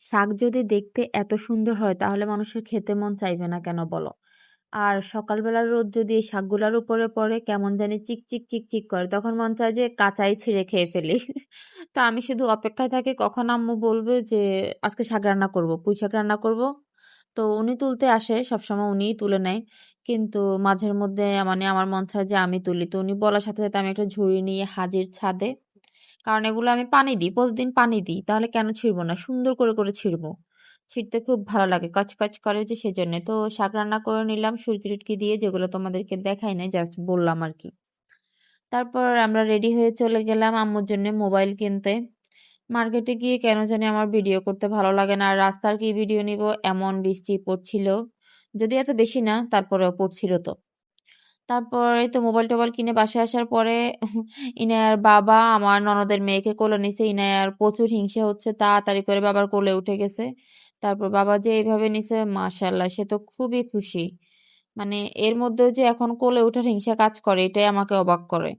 শাক যদি দেখতে এত সুন্দর হয় তাহলে মানুষের খেতে মন চাইবে না কেন বলো? আর সকালবেলার রোদ যদি এই শাকগুলার উপরে পড়ে কেমন জানি চিকচিক চিকচিক করে তখন মন চায় যে কাঁচাই ছিঁড়ে খেয়ে ফেলি। তো আমি শুধু অপেক্ষায় থাকি কখন আম্মু বলবে যে আজকে শাক রান্না করব, পুঁই শাক রান্না করব। তো উনি তুলতে আসে, সবসময় উনিই তুলে নেয়। কিন্তু মাঝের মধ্যে মানে আমার মন চায় যে আমি তুলি। তো উনি বলার সাথে, সাথে আমি একটা ঝুড়ি নিয়ে হাজির ছাদে। কারণ এগুলো আমি পানি দিই, প্রতিদিন পানি দিই। তাহলে কেন ছিঁড়ব না? সুন্দর করে ছিঁড়ব। ছিঁড়তে খুব ভালো লাগে। কচকচ করে যে সেজন্যে। তো শাক রান্না করে নিলাম শুটকি-টুটকি দিয়ে যেগুলো তোমাদেরকে দেখাই নাই, জাস্ট বললাম আরকি। তারপর আমরা রেডি হয়ে চলে গেলাম আম্মুর জন্যে মোবাইল কিনতে। মার্কেটে গিয়ে কেন জানি আমার ভিডিও করতে ভালো লাগে না। আর রাস্তার কি ভিডিও নিব? এমন বৃষ্টি পড়ছিল। যদিও এত বেশি না, তারপরেও পড়ছিল তো। তারপর এই তো মোবাইল-টোবাইল কিনে বাসায় আসার পরে ইনায়ার বাবা আমার ননদের মেয়েকে কোলে নিছে। ইনায়ার প্রচুর হিংসা হচ্ছে। তাড়াতাড়ি করে বাবার কোলে উঠে গেছে। তারপর বাবা যে এভাবে নিছে মাশাআল্লাহ সে তো খুবই খুশি। মানে এর মধ্যেও যে এখন কোলে উঠার হিংসা কাজ করে এটাই আমাকে অবাক করে।